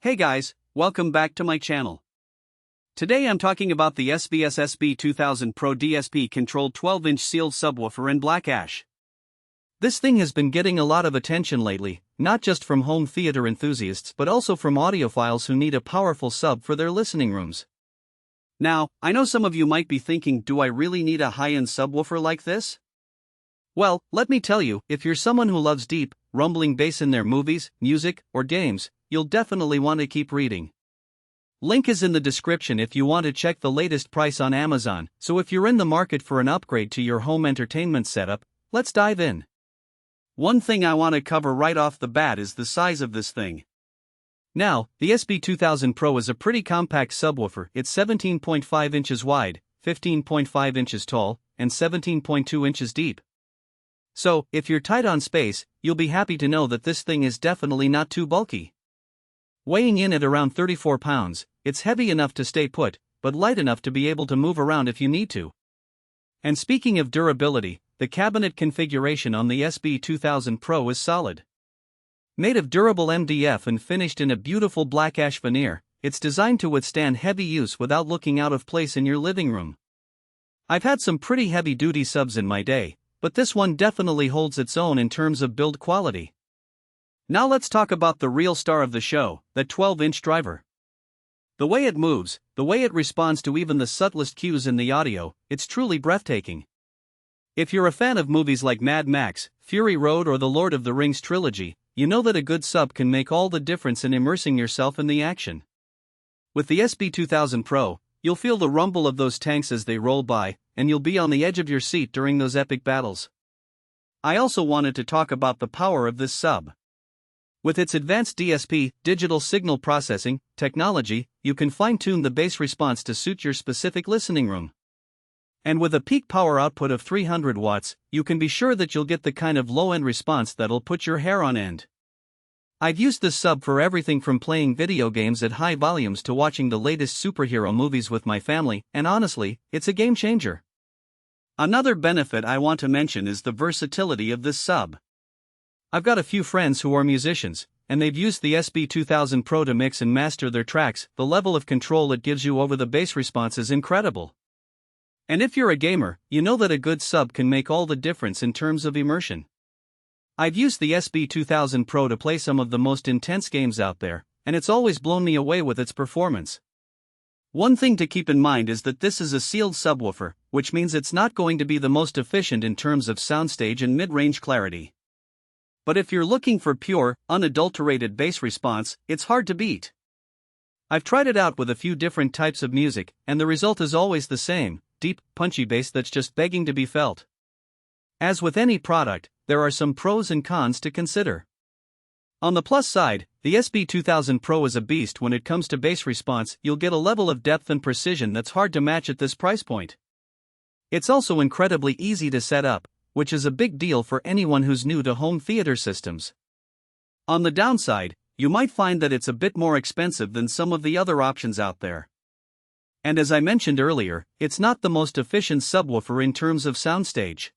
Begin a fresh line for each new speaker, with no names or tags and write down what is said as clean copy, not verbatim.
Hey guys, welcome back to my channel. Today I'm talking about the SVS SB-2000 Pro DSP controlled 12-inch sealed subwoofer in black ash. This thing has been getting a lot of attention lately, not just from home theater enthusiasts but also from audiophiles who need a powerful sub for their listening rooms. Now, I know some of you might be thinking, do I really need a high-end subwoofer like this? Well, let me tell you, if you're someone who loves deep, rumbling bass in their movies, music, or games, you'll definitely want to keep reading. Link is in the description if you want to check the latest price on Amazon, so if you're in the market for an upgrade to your home entertainment setup, let's dive in. One thing I want to cover right off the bat is the size of this thing. Now, the SB-2000 Pro is a pretty compact subwoofer. It's 17.5 inches wide, 15.5 inches tall, and 17.2 inches deep. So, if you're tight on space, you'll be happy to know that this thing is definitely not too bulky. Weighing in at around 34 pounds, it's heavy enough to stay put, but light enough to be able to move around if you need to. And speaking of durability, the cabinet configuration on the SB-2000 Pro is solid. Made of durable MDF and finished in a beautiful black ash veneer, it's designed to withstand heavy use without looking out of place in your living room. I've had some pretty heavy-duty subs in my day, but this one definitely holds its own in terms of build quality. Now let's talk about the real star of the show, the 12-inch driver. The way it moves, the way it responds to even the subtlest cues in the audio, it's truly breathtaking. If you're a fan of movies like Mad Max, Fury Road or the Lord of the Rings trilogy, you know that a good sub can make all the difference in immersing yourself in the action. With the SB-2000 Pro, you'll feel the rumble of those tanks as they roll by, and you'll be on the edge of your seat during those epic battles. I also wanted to talk about the power of this sub. With its advanced DSP, digital signal processing, technology, you can fine-tune the bass response to suit your specific listening room. And with a peak power output of 300 watts, you can be sure that you'll get the kind of low-end response that'll put your hair on end. I've used this sub for everything from playing video games at high volumes to watching the latest superhero movies with my family, and honestly, it's a game changer. Another benefit I want to mention is the versatility of this sub. I've got a few friends who are musicians, and they've used the SB-2000 Pro to mix and master their tracks. The level of control it gives you over the bass response is incredible. And if you're a gamer, you know that a good sub can make all the difference in terms of immersion. I've used the SB-2000 Pro to play some of the most intense games out there, and it's always blown me away with its performance. One thing to keep in mind is that this is a sealed subwoofer, which means it's not going to be the most efficient in terms of soundstage and mid-range clarity. But if you're looking for pure, unadulterated bass response, it's hard to beat. I've tried it out with a few different types of music, and the result is always the same: deep, punchy bass that's just begging to be felt. As with any product, there are some pros and cons to consider. On the plus side, the SB-2000 Pro is a beast when it comes to bass response. You'll get a level of depth and precision that's hard to match at this price point. It's also incredibly easy to set up, which is a big deal for anyone who's new to home theater systems. On the downside, you might find that it's a bit more expensive than some of the other options out there. And as I mentioned earlier, it's not the most efficient subwoofer in terms of soundstage.